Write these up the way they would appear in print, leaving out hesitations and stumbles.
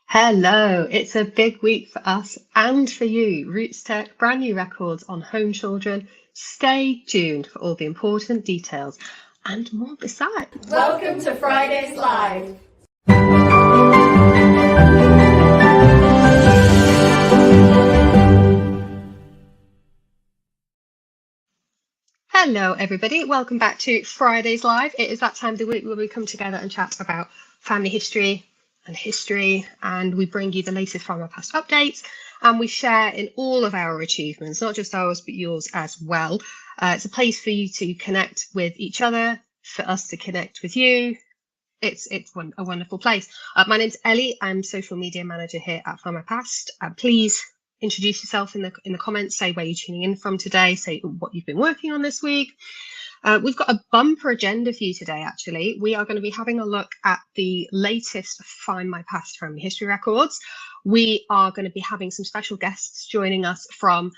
Hello, it's a big week for us and for you. RootsTech, brand new records on home children. Stay tuned for all the important details and more besides. Welcome to Fridays Live. Hello, everybody. Welcome back to Fridays Live. It is that time of the week where we come together and chat about family history, and we bring you the latest from our past updates, and we share in all of our achievements, not just ours, but yours as well. It's a place for you to connect with each other, for us to connect with you. It's a wonderful place. My name's Ellie. I'm social media manager here at Findmypast. Please introduce yourself in the comments, say where you're tuning in from today, say what you've been working on this week. We've got a bumper agenda for you today, actually. We are going to be having a look at the latest Findmypast family history records. We are going to be having some special guests joining us from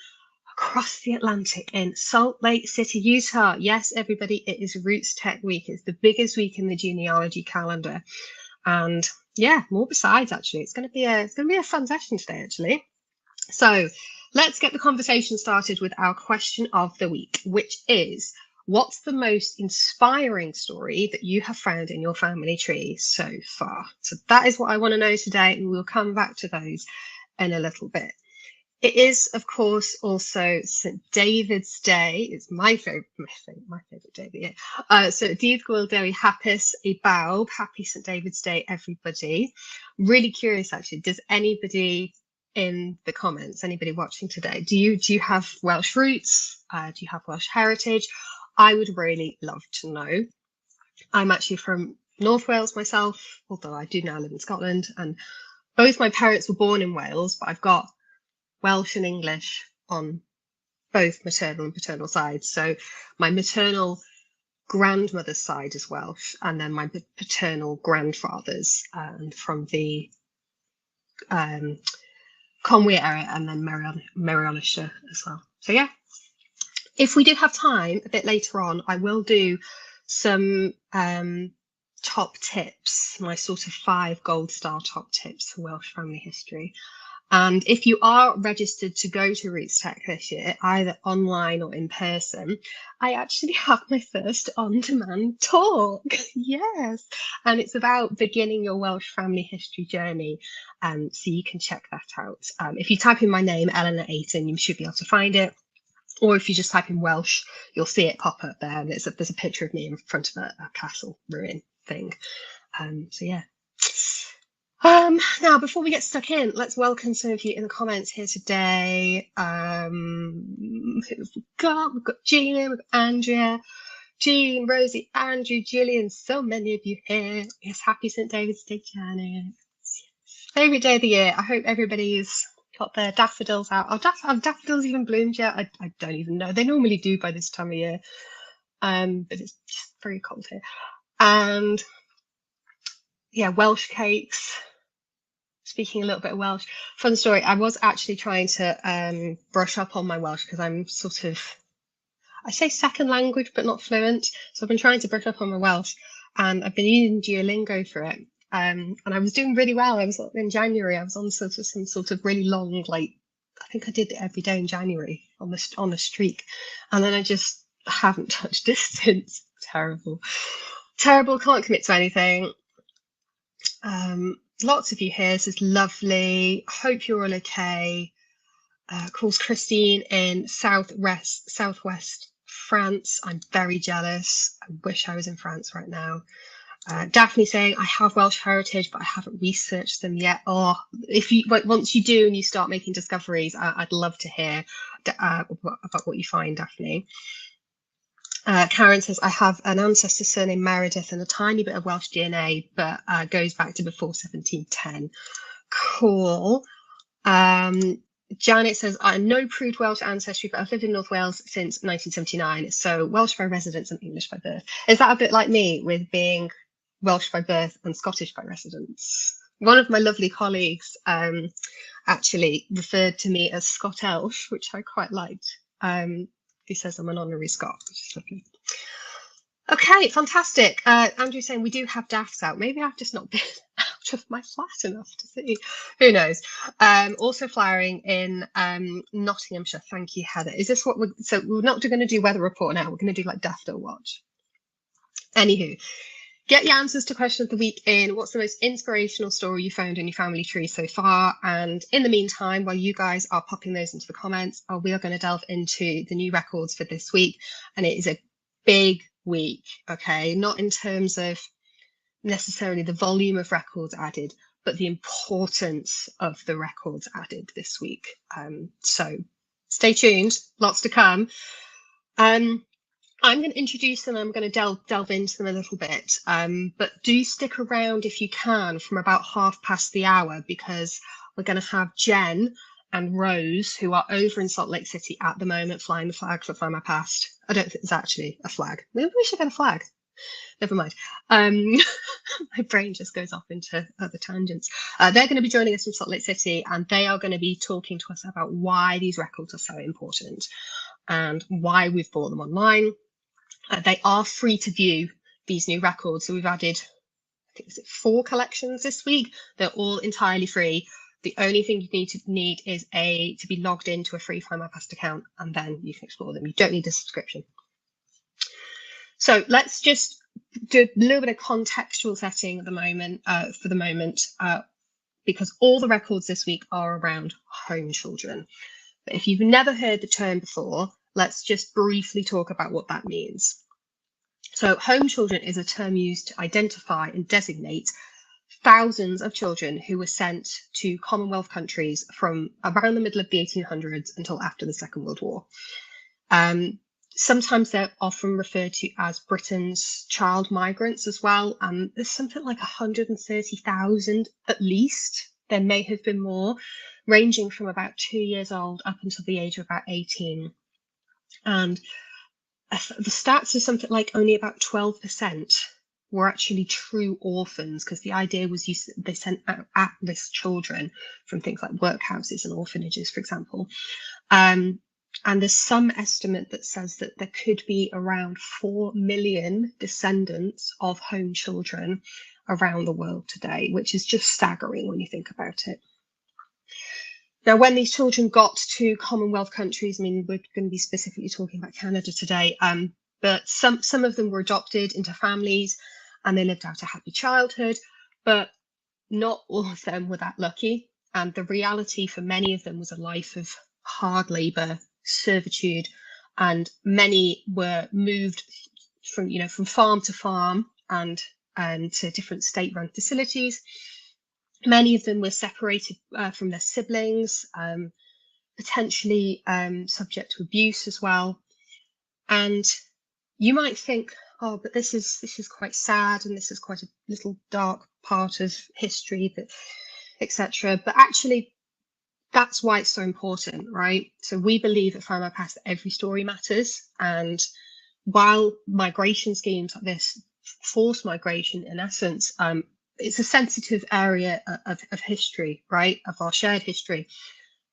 across the Atlantic in Salt Lake City, Utah. Yes, everybody, it is RootsTech week. It's the biggest week in the genealogy calendar. And yeah, more besides, actually. It's going to be a fun session today, actually. So let's get the conversation started with our question of the week, which is, what's the most inspiring story that you have found in your family tree so far? So that is what I want to know today, and we'll come back to those in a little bit. It is, of course, also St. David's Day. It's my favorite day of the year. So Dydd Gwyl Dewi Hapus I Bawb. Happy St. David's Day, everybody. Really curious, actually. Does anybody in the comments, anybody watching today, do you have Welsh roots? Do you have Welsh heritage? I would really love to know. I'm actually from North Wales myself, although I do now live in Scotland, and both my parents were born in Wales, but I've got Welsh and English on both maternal and paternal sides. So my maternal grandmother's side is Welsh, and then my paternal grandfather's, and from the Conwy area, and then Merionethshire as well. So yeah, if we do have time a bit later on, I will do some top tips, my sort of 5 gold star top tips for Welsh family history. And if you are registered to go to RootsTech this year, either online or in person, I actually have my first on-demand talk. Yes. And it's about beginning your Welsh family history journey. So you can check that out. If you type in my name, Eleanor Ayton, you should be able to find it. Or if you just type in Welsh, you'll see it pop up there. And there's a picture of me in front of a castle ruin thing. So yeah. Now, before we get stuck in, let's welcome some of you in the comments here today. Who have we got? We've got Gina, we've got Andrea, Jean, Rosie, Andrew, Gillian, so many of you here. Yes, happy St. David's Day, Janet. Favourite day of the year. I hope everybody's got their daffodils out. Have daffodils even bloomed yet? I don't even know. They normally do by this time of year. But it's just very cold here. And yeah, Welsh cakes. Speaking a little bit of Welsh. Fun story, I was actually trying to brush up on my Welsh because I'm sort of, I say second language, but not fluent. So I've been trying to brush up on my Welsh, and I've been using Duolingo for it. And I was doing really well. I was in January, I was on some sort of really long, like, I think I did it every day in January on the streak. And then I just haven't touched it since. Terrible. Can't commit to anything. Lots of you here. This is lovely. Hope you're all okay. Calls Christine in southwest France. I'm very jealous. I wish I was in France right now. Daphne saying, I have Welsh heritage, but I haven't researched them yet. Or once you do and you start making discoveries, I'd love to hear about what you find, Daphne. Karen says, I have an ancestor surname Meredith and a tiny bit of Welsh DNA, but goes back to before 1710. Cool. Janet says, I have no proved Welsh ancestry, but I've lived in North Wales since 1979. So Welsh by residence and English by birth. Is that a bit like me with being Welsh by birth and Scottish by residence? One of my lovely colleagues actually referred to me as Scot-Elsh, which I quite liked. He says I'm an honorary Scot, which is lovely. Okay, fantastic. Andrew's saying we do have DAFs out. Maybe I've just not been out of my flat enough to see. Who knows? Also flowering in Nottinghamshire. Thank you, Heather. Is this what so we're not going to do weather report now. We're going to do like Daffodil Watch. Anywho, get your answers to question of the week in. What's the most inspirational story you found in your family tree so far? And in the meantime, while you guys are popping those into the comments, we are going to delve into the new records for this week. And it is a big week, okay? Not in terms of necessarily the volume of records added, but the importance of the records added this week. So stay tuned, lots to come. I'm going to introduce them. I'm going to delve into them a little bit, but do stick around if you can from about 1:30, because we're going to have Jen and Rose, who are over in Salt Lake City at the moment, flying the flag for Findmypast. I don't think there's actually a flag. Maybe we should get a flag. Never mind. My brain just goes off into other tangents. They're going to be joining us from Salt Lake City, and they are going to be talking to us about why these records are so important and why we've bought them online. They are free to view, these new records. So we've added, I think, is it 4 collections this week? They're all entirely free. The only thing you need is to be logged into a free Findmypast account, and then you can explore them. You don't need a subscription. So let's just do a little bit of contextual setting at the moment, because all the records this week are around home children. But if you've never heard the term before, let's just briefly talk about what that means. So home children is a term used to identify and designate thousands of children who were sent to Commonwealth countries from around the middle of the 1800s until after the Second World War. Sometimes they're often referred to as Britain's child migrants as well. There's something like 130,000 at least. There may have been more, ranging from about 2 years old up until the age of about 18. And the stats are something like only about 12% were actually true orphans, because the idea was they sent out at-risk children from things like workhouses and orphanages, for example. And there's some estimate that says that there could be around 4 million descendants of home children around the world today, which is just staggering when you think about it. Now, when these children got to Commonwealth countries, I mean, we're going to be specifically talking about Canada today, but some of them were adopted into families and they lived out a happy childhood, but not all of them were that lucky. And the reality for many of them was a life of hard labour, servitude, and many were moved from farm to farm and to different state-run facilities. Many of them were separated from their siblings, potentially subject to abuse as well. And you might think, oh, but this is quite sad, and this is quite a little dark part of history, etc. But actually, that's why it's so important, right? So we believe at Findmypast that every story matters. And while migration schemes like this, forced migration in essence, it's a sensitive area of history, right? Of our shared history.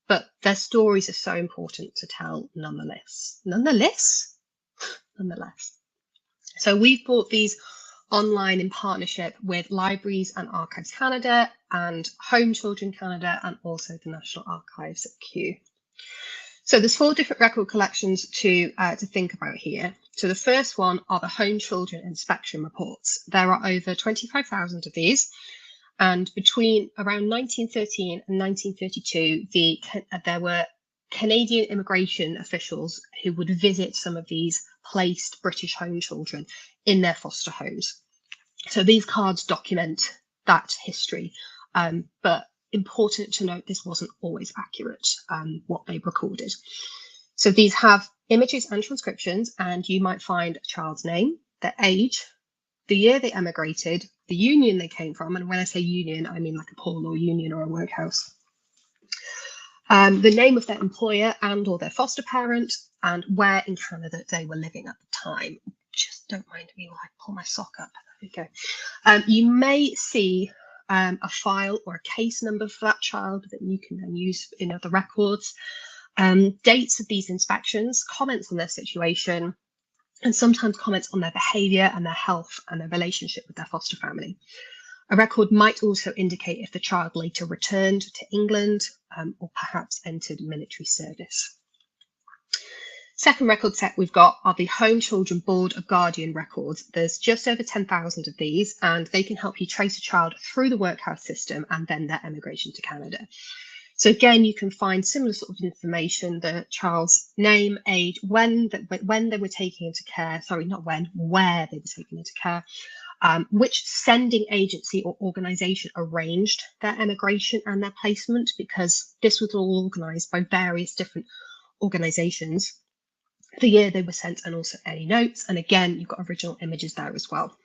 But their stories are so important to tell nonetheless. Nonetheless. So we've bought these online in partnership with Libraries and Archives Canada and Home Children Canada, and also the National Archives at Kew. So there's 4 different record collections to think about here. So the first one are the Home Children Inspection Reports. There are over 25,000 of these, and between around 1913 and 1932, there were Canadian immigration officials who would visit some of these placed British home children in their foster homes. So these cards document that history, but important to note, this wasn't always accurate, what they recorded. So these have images and transcriptions, and you might find a child's name, their age, the year they emigrated, the union they came from, and when I say union, I mean like a poor law union or a workhouse. The name of their employer and or their foster parent, and where in Canada they were living at the time. Just don't mind me while I pull my sock up. There we go. You may see a file or a case number for that child that you can then use in other records, dates of these inspections, comments on their situation, and sometimes comments on their behaviour and their health and their relationship with their foster family. A record might also indicate if the child later returned to England or perhaps entered military service. Second record set we've got are the Home Children Board of Guardian records. There's just over 10,000 of these, and they can help you trace a child through the workhouse system and then their emigration to Canada. So again, you can find similar sort of information: the child's name, age, when they were taken into care, sorry, not when, where they were taken into care, which sending agency or organisation arranged their emigration and their placement, because this was all organised by various different organisations, the year they were sent, and also any notes. And again, you've got original images there as well.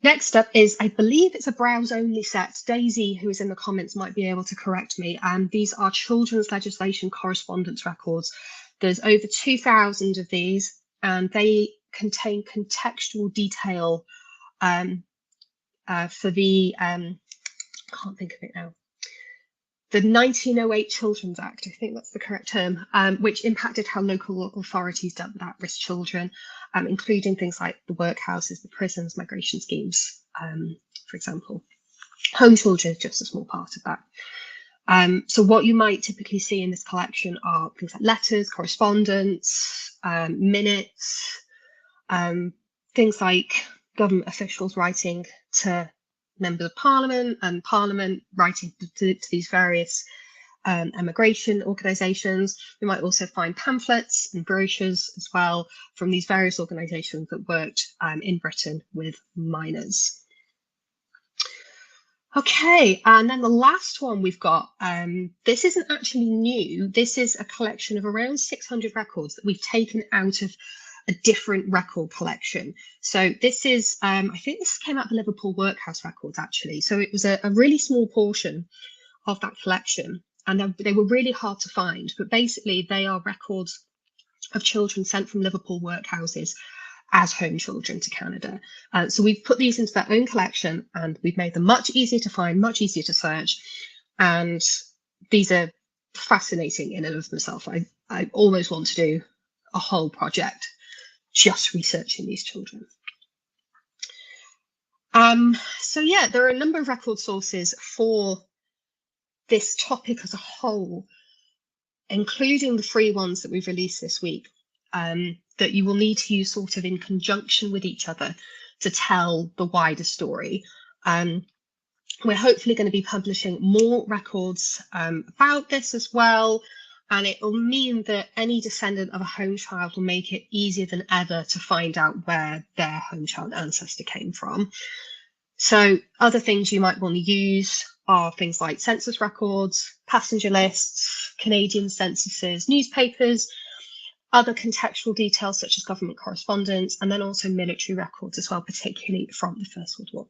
Next up is, I believe it's a browse only set. Daisy, who is in the comments, might be able to correct me. These are children's legislation correspondence records. There's over 2,000 of these, and they contain contextual detail for the, I can't think of it now, the 1908 Children's Act, I think that's the correct term, which impacted how local authorities dealt with at-risk children, including things like the workhouses, the prisons, migration schemes, for example. Home children is just a small part of that. So what you might typically see in this collection are things like letters, correspondence, minutes, things like government officials writing to members of Parliament, and Parliament writing to these various emigration organisations. You might also find pamphlets and brochures as well from these various organisations that worked in Britain with minors. Okay, and then the last one we've got, this isn't actually new. This is a collection of around 600 records that we've taken out of a different record collection. So this is, I think this came out of the Liverpool Workhouse records actually. So it was a really small portion of that collection, and they were really hard to find, but basically they are records of children sent from Liverpool workhouses as home children to Canada. So we've put these into their own collection, and we've made them much easier to find, much easier to search. And these are fascinating in and of themselves. I almost want to do a whole project just researching these children. So yeah, there are a number of record sources for this topic as a whole, including the free ones that we've released this week, that you will need to use sort of in conjunction with each other to tell the wider story. We're hopefully going to be publishing more records about this as well. And it will mean that any descendant of a home child will make it easier than ever to find out where their home child ancestor came from. So other things you might want to use are things like census records, passenger lists, Canadian censuses, newspapers, other contextual details such as government correspondence, and then also military records as well, particularly from the First World War.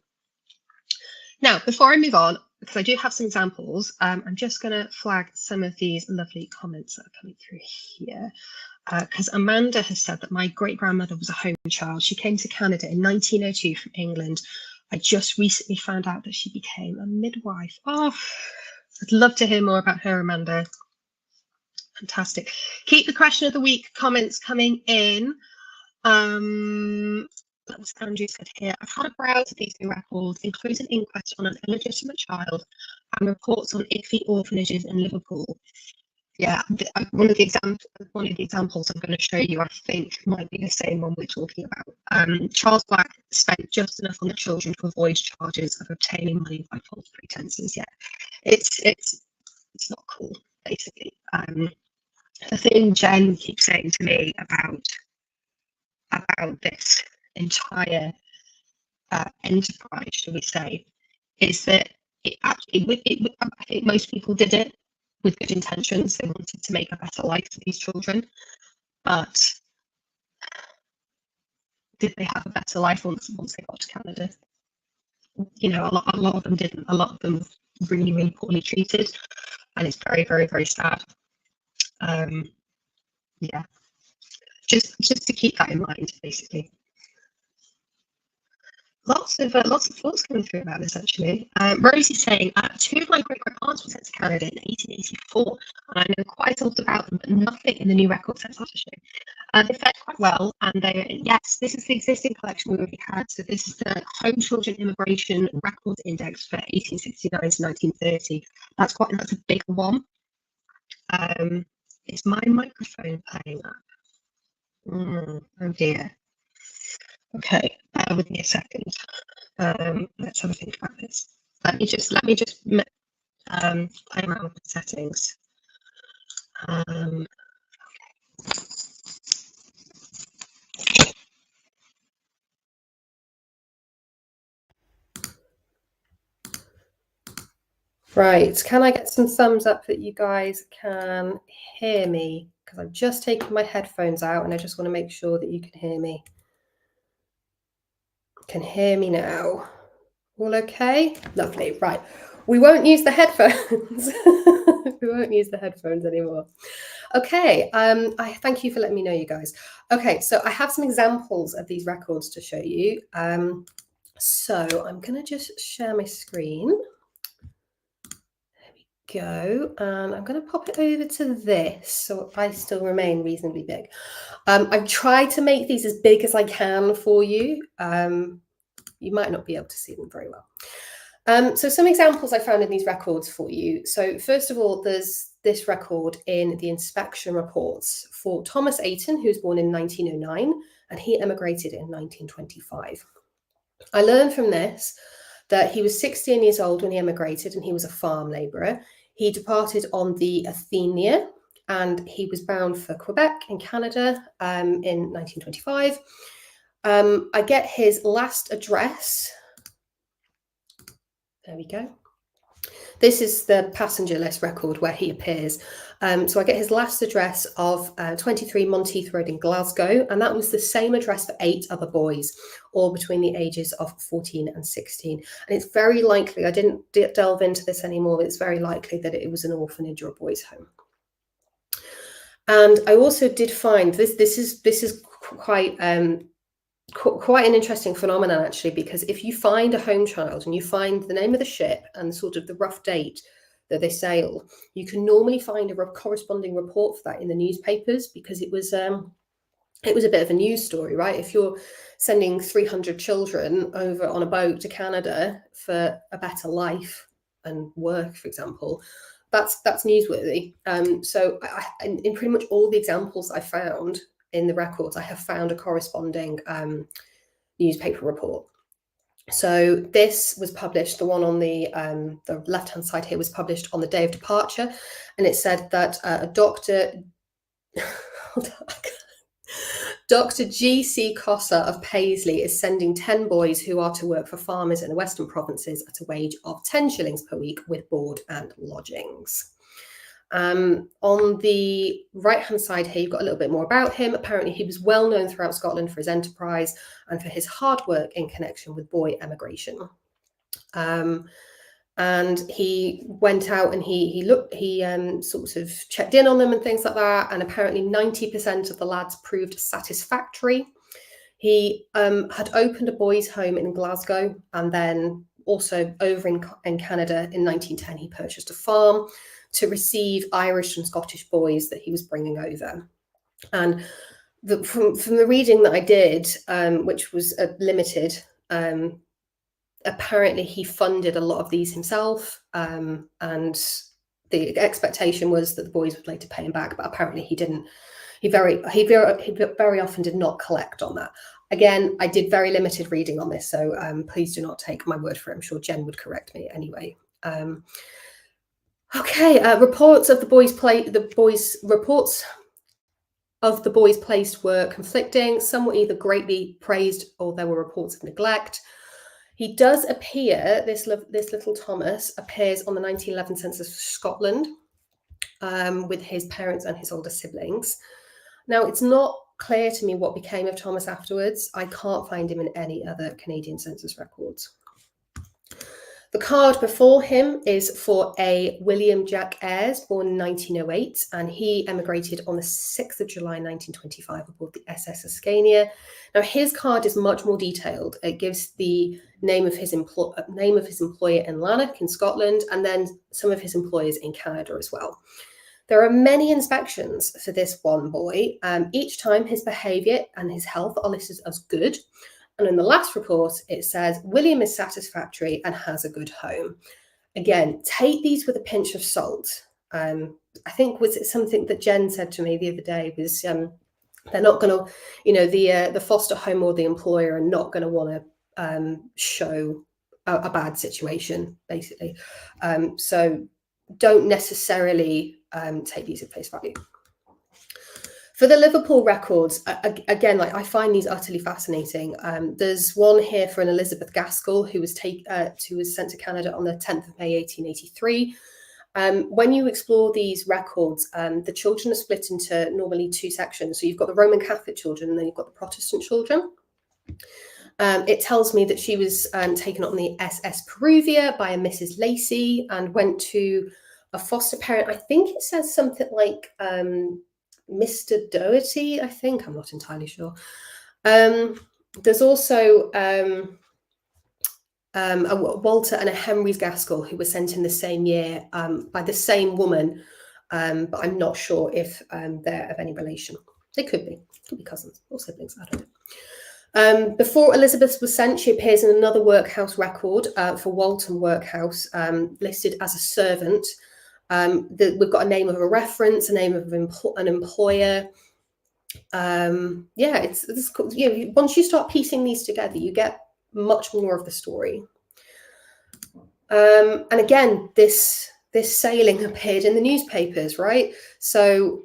Now, before I move on, because I do have some examples, I'm just going to flag some of these lovely comments that are coming through here. Because Amanda has said that my great-grandmother was a home child. She came to Canada in 1902 from England. I just recently found out that she became a midwife. Oh, I'd love to hear more about her, Amanda. Fantastic. Keep the question of the week comments coming in. As Andrew said here, I've had a browse of these new records, including an inquest on an illegitimate child and reports on iffy orphanages in Liverpool. Yeah, one of the examples I'm going to show you, I think, might be the same one we're talking about. Charles Black spent just enough on the children to avoid charges of obtaining money by false pretenses. Yeah, it's not cool, basically. The thing Jen keeps saying to me about this entire enterprise, shall we say, is that I think most people did it with good intentions. They wanted to make a better life for these children, but did they have a better life once they got to Canada? You know, a lot of them didn't. A lot of them were really, really poorly treated, and it's very, very, very sad. Yeah, just to keep that in mind, basically. Lots of thoughts coming through about this, actually. Rosie's saying, two of my great-grandparents were sent to Canada in 1884, and I know quite a lot about them, but nothing in the new record sets out to show. They fared quite well, and yes, this is the existing collection we already had. So this is the Home Children Immigration Records Index for 1869 to 1930. That's a big one. Is my microphone playing up? Oh dear. Okay, bear with me a second. Let's have a think about this. Let me just play around with the settings. Right, can I get some thumbs up that you guys can hear me? Because I've just taken my headphones out and I just want to make sure that you can hear me. Can hear me now? All okay? Lovely, right. We won't use the headphones. We won't use the headphones anymore. Okay, I thank you for letting me know, you guys. Okay, so I have some examples of these records to show you. So I'm going to just share my screen. Go, and I'm going to pop it over to this so I still remain reasonably big. I've tried to make these as big as I can for you. You might not be able to see them very well. So some examples I found in these records for you. So first of all, there's this record in the inspection reports for Thomas Ayton, who was born in 1909, and he emigrated in 1925. I learned from this that he was 16 years old when he emigrated, and he was a farm labourer. He departed on the Athenia, and he was bound for Quebec in Canada in 1925. I get his last address. There we go. This is the passenger list record where he appears. So I get his last address of 23 Monteith Road in Glasgow, and that was the same address for 8 other boys, all between the ages of 14 and 16. And it's very likely, I didn't delve into this anymore, but it's very likely that it was an orphanage or a boys' home. And I also did find this is quite an interesting phenomenon, actually, because if you find a home child and you find the name of the ship and sort of the rough date that they sailed, you can normally find a corresponding report for that in the newspapers, because it was a bit of a news story, right? If you're sending 300 children over on a boat to Canada for a better life and work, for example, that's newsworthy. So in pretty much all the examples I found in the records, I have found a corresponding newspaper report. So this was published, the one on the left-hand side here was published on the day of departure, and it said that a Dr. G.C. Cossa of Paisley is sending 10 boys who are to work for farmers in the Western provinces at a wage of 10 shillings per week with board and lodgings. On the right-hand side here, you've got a little bit more about him. Apparently, he was well known throughout Scotland for his enterprise and for his hard work in connection with boy emigration. And he went out and he sort of checked in on them and things like that. And apparently 90% of the lads proved satisfactory. He had opened a boys' home in Glasgow, and then also over in Canada in 1910, he purchased a farm to receive Irish and Scottish boys that he was bringing over. And from the reading that I did, which was limited, apparently he funded a lot of these himself, and the expectation was that the boys would later pay him back, but apparently he didn't. He very often did not collect on that. Again, I did very limited reading on this, so please do not take my word for it. I'm sure Jen would correct me anyway. Reports of the boys placed were conflicting. Some were either greatly praised or there were reports of neglect. He does appear, this little Thomas appears on the 1911 census of Scotland with his parents and his older siblings. Now, it's not clear to me what became of Thomas afterwards. I can't find him in any other Canadian census records. The card before him is for a William Jack Ayres, born in 1908, and he emigrated on the 6th of July 1925 aboard the SS Ascania. Now, his card is much more detailed. It gives the name of his employer in Lanark in Scotland, and then some of his employers in Canada as well. There are many inspections for this one boy. Each time his behaviour and his health are listed as good. And in the last report, it says, William is satisfactory and has a good home. Again, take these with a pinch of salt. I think was it something that Jen said to me the other day was they're not going to, you know, the foster home or the employer are not going to want to show a bad situation, basically. So don't necessarily take these at face value. For the Liverpool records, again, like I find these utterly fascinating. There's one here for an Elizabeth Gaskell who was sent to Canada on the 10th of May 1883. When you explore these records, the children are split into normally two sections. So you've got the Roman Catholic children and then you've got the Protestant children. It tells me that she was taken on the SS Peruvia by a Mrs. Lacey and went to a foster parent. I think it says something like Mr. Doherty, I think. I'm not entirely sure. There's also a Walter and a Henry's Gaskell who were sent in the same year by the same woman, but I'm not sure if they're of any relation. They could be cousins or siblings, I don't know. Before Elizabeth was sent, she appears in another workhouse record for Walton Workhouse, listed as a servant. We've got a name of a reference, a name of an employer. Yeah, it's you know, once you start piecing these together, you get much more of the story. And again, this sailing appeared in the newspapers, right? So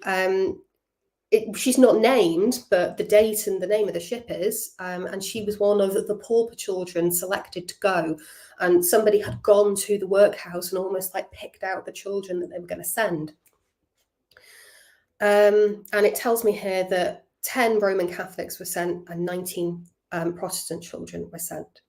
she's not named, but the date and the name of the ship is, and she was one of the pauper children selected to go. And somebody had gone to the workhouse and almost like picked out the children that they were going to send. And it tells me here that 10 Roman Catholics were sent and 19 Protestant children were sent.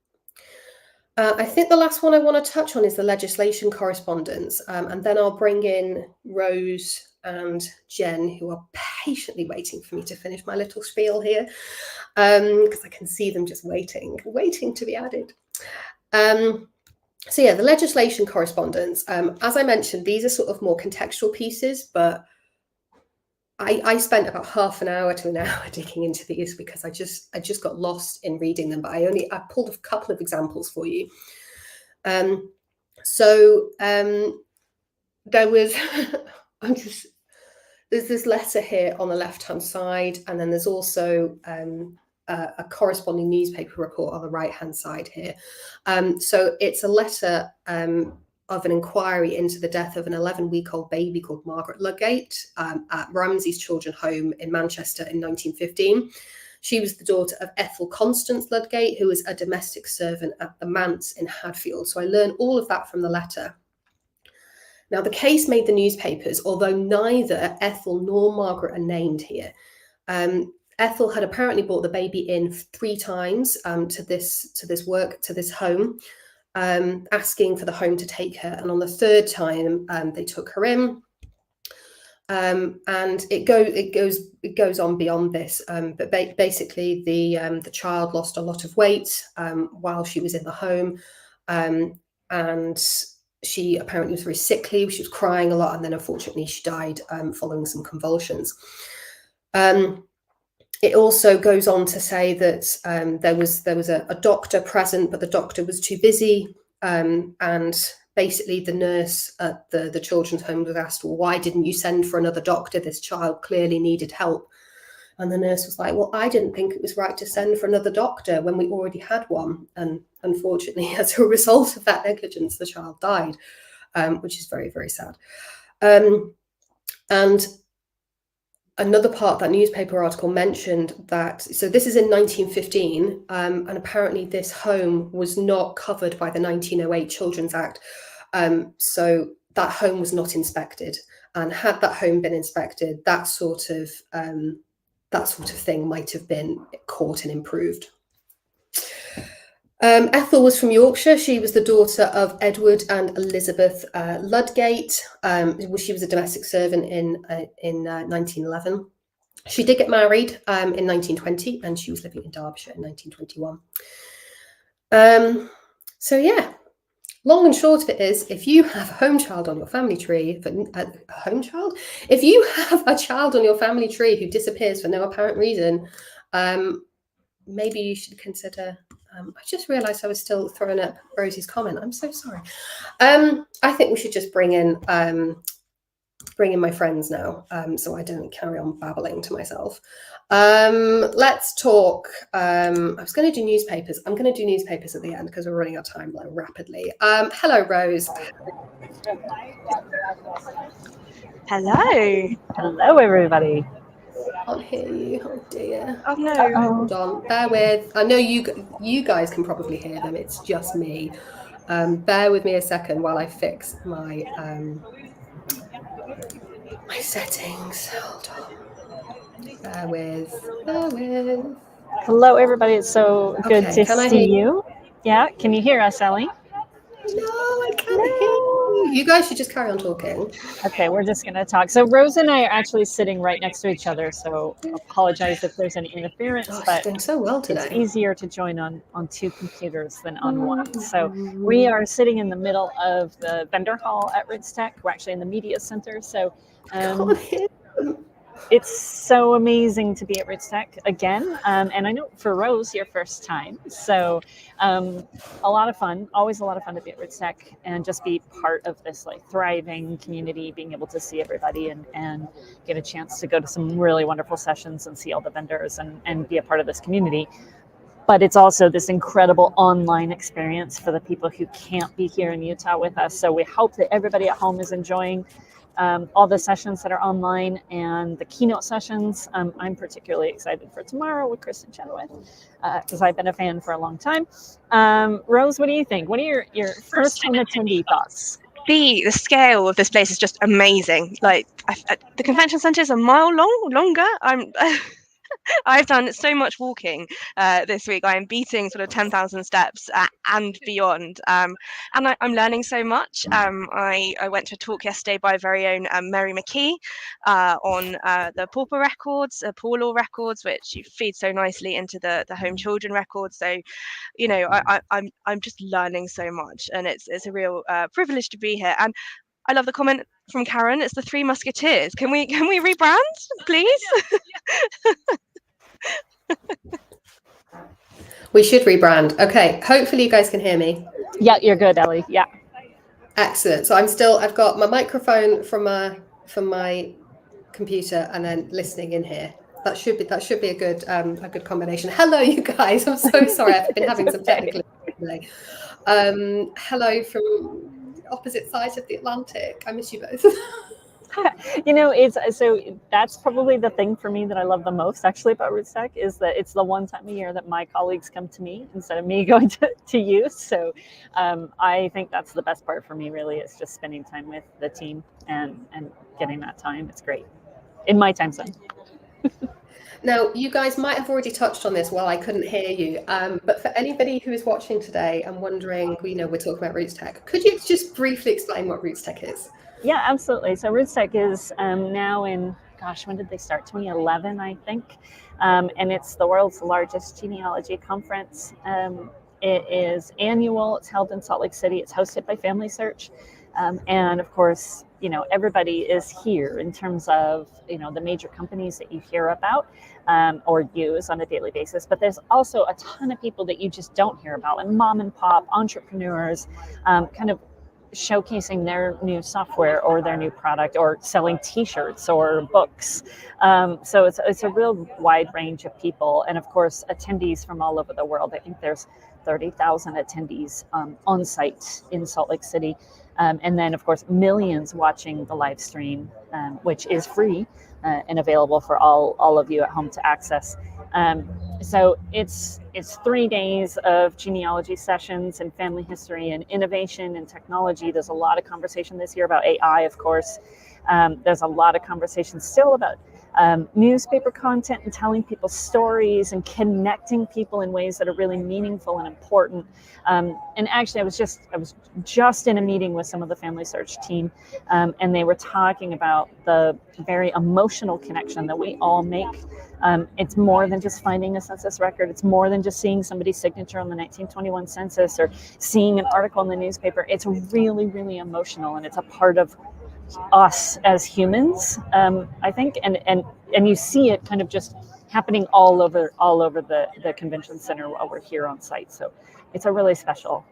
I think the last one I want to touch on is the legislation correspondence, and then I'll bring in Rose and Jen, who are patiently waiting for me to finish my little spiel here, because I can see them just waiting to be added. So yeah, the legislation correspondence, as I mentioned, these are sort of more contextual pieces, but I spent about half an hour to an hour digging into these because I just got lost in reading them, but I pulled a couple of examples for you. There was there's this letter here on the left-hand side, and then there's also a corresponding newspaper report on the right-hand side here. So it's a letter of an inquiry into the death of an 11-week-old baby called Margaret Ludgate at Ramsay's Children's Home in Manchester in 1915. She was the daughter of Ethel Constance Ludgate, who was a domestic servant at the manse in Hadfield. So I learned all of that from the letter. Now, the case made the newspapers, although neither Ethel nor Margaret are named here. Ethel had apparently brought the baby in 3 times to this home, asking for the home to take her. And on the 3rd time, they took her in. And it goes on beyond this. But basically, the child lost a lot of weight while she was in the home, and she apparently was very sickly. She was crying a lot, and then unfortunately she died following some convulsions. It also goes on to say that there was a doctor present, but the doctor was too busy, and basically the nurse at the children's home was asked, well, why didn't you send for another doctor? This child clearly needed help. And the nurse was like, well, I didn't think it was right to send for another doctor when we already had one. And unfortunately, as a result of that negligence, the child died, which is very, very sad. And another part, that newspaper article mentioned that, so this is in 1915, and apparently this home was not covered by the 1908 Children's Act. So that home was not inspected. And had that home been inspected, that sort of thing might have been caught and improved. Ethel was from Yorkshire. She was the daughter of Edward and Elizabeth Ludgate. She was a domestic servant in 1911. She did get married in 1920, and she was living in Derbyshire in 1921. So yeah, Long and short of it is, if you have a home child on your family tree, if you have a child on your family tree who disappears for no apparent reason, maybe you should consider. I just realised I was still throwing up Rosie's comment. I'm so sorry. I think we should just bring in my friends now, so I don't carry on babbling to myself. Let's talk. I was going to do newspapers. I'm going to do newspapers at the end because we're running our time rapidly. Hello, Rose. Hello. Hello, everybody. I can't hear you. Oh dear. Oh no. Hold on. Bear with. I know you guys can probably hear them. It's just me. Bear with me a second while I fix my my settings. Hold on. Bear with. Hello, everybody. It's so good to see you. Yeah, can you hear us, Ellie? No, I can't hear you. You guys should just carry on talking. Okay, we're just going to talk. So Rose and I are actually sitting right next to each other, so apologize if there's any interference, but doing so well today. It's easier to join on two computers than on one. So we are sitting in the middle of the vendor hall at RootsTech. We're actually in the media center, so it's so amazing to be at RootsTech again. And I know for Rose, your first time. So a lot of fun, always a lot of fun to be at RootsTech and just be part of this like thriving community, being able to see everybody and get a chance to go to some really wonderful sessions and see all the vendors and be a part of this community. But it's also this incredible online experience for the people who can't be here in Utah with us. So we hope that everybody at home is enjoying all the sessions that are online and the keynote sessions. I'm particularly excited for tomorrow with Kristen Chenoweth because I've been a fan for a long time. Rose, what do you think? What are your first time attendee thoughts? The scale of this place is just amazing. Like the convention center is a mile longer. I've done so much walking this week. I am beating sort of 10,000 steps and beyond. And I'm learning so much. I went to a talk yesterday by very own Mary McKee on the pauper records, poor law records, which you feed so nicely into the home children records. So, you know, I'm just learning so much, and it's a real privilege to be here. And I love the comment from Karen. It's the Three Musketeers. Can we rebrand, please? We should rebrand. Okay, hopefully you guys can hear me. Yeah, you're good, Ellie. Yeah. Excellent. So I've got my microphone from my computer and then listening in here. That should be a good combination. Hello, you guys. I'm so sorry. I've been having some technical issues today. Hello from opposite sides of the Atlantic. I miss you both. You know, that's probably the thing for me that I love the most actually about RootsTech is that it's the one time a year that my colleagues come to me instead of me going to you. So I think that's the best part for me really is just spending time with the team and getting that time. It's great in my time zone. Now, you guys might have already touched on this while I couldn't hear you, but for anybody who is watching today and wondering, you know, we're talking about RootsTech, could you just briefly explain what RootsTech is? Yeah, absolutely. So RootsTech is now in, when did they start? 2011, I think. And it's the world's largest genealogy conference. It is annual. It's held in Salt Lake City. It's hosted by Family Search. And of course, you know, everybody is here in terms of, you know, the major companies that you hear about or use on a daily basis. But there's also a ton of people that you just don't hear about, like mom and pop entrepreneurs, kind of showcasing their new software or their new product or selling t-shirts or books. So it's a real wide range of people. And of course, attendees from all over the world. I think there's 30,000 attendees on site in Salt Lake City. And then, of course, millions watching the live stream, which is free and available for all of you at home to access. So it's 3 days of genealogy sessions and family history and innovation and technology. There's a lot of conversation this year about AI, of course. There's a lot of conversation still about newspaper content and telling people stories and connecting people in ways that are really meaningful and important. And actually, I was just in a meeting with some of the Family Search team, and they were talking about the very emotional connection that we all make. It's more than just finding a census record. It's more than just seeing somebody's signature on the 1921 census or seeing an article in the newspaper. It's really, really emotional, and it's a part of us as humans, I think, and you see it kind of just happening all over the convention center while we're here on site. So it's a really special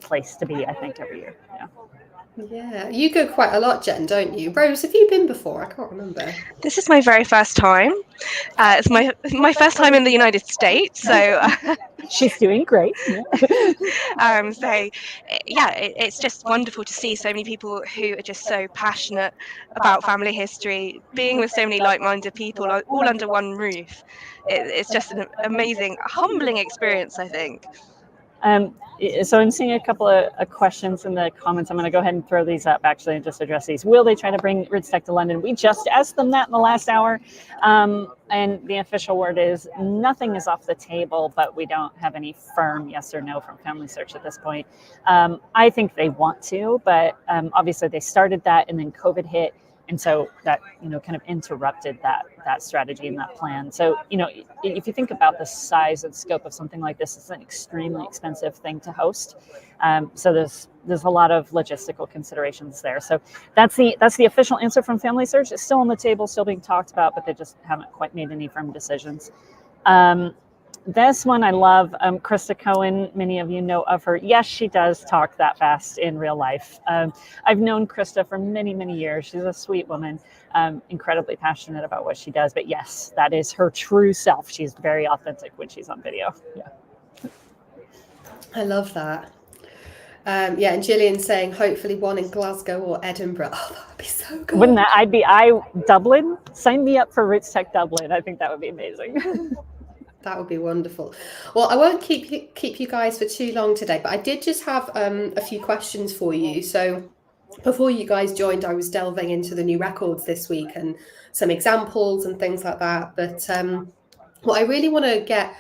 place to be, I think, every year. Yeah, you go quite a lot, Jen, don't you? Rose, have you been before? I can't remember. This is my very first time. It's my first time in the United States, so she's doing great. It's just wonderful to see so many people who are just so passionate about family history, being with so many like-minded people, all under one roof. It's just an amazing, humbling experience, I think. So I'm seeing a couple of questions in the comments. I'm going to go ahead and throw these up actually and just address these. Will they try to bring RootsTech to London? We just asked them that in the last hour. And the official word is nothing is off the table, but we don't have any firm yes or no from Family Search at this point. I think they want to, but obviously they started that and then COVID hit. And so that, kind of interrupted that strategy and that plan. So, if you think about the size and scope of something like this, it's an extremely expensive thing to host. So there's a lot of logistical considerations there. So that's the official answer from Family Search. It's still on the table, still being talked about, but they just haven't quite made any firm decisions. This one I love, Krista Cohen, many of you know of her. Yes, she does talk that fast in real life. I've known Krista for many, many years. She's a sweet woman, incredibly passionate about what she does. But yes, that is her true self. She's very authentic when she's on video. Yeah. I love that. And Gillian saying hopefully one in Glasgow or Edinburgh. Oh, that would be so good. Wouldn't that? Dublin? Sign me up for RootsTech Dublin. I think that would be amazing. That would be wonderful. Well, I won't keep you guys for too long today, but I did just have a few questions for you. So before you guys joined, I was delving into the new records this week and some examples and things like that. But what I really want to get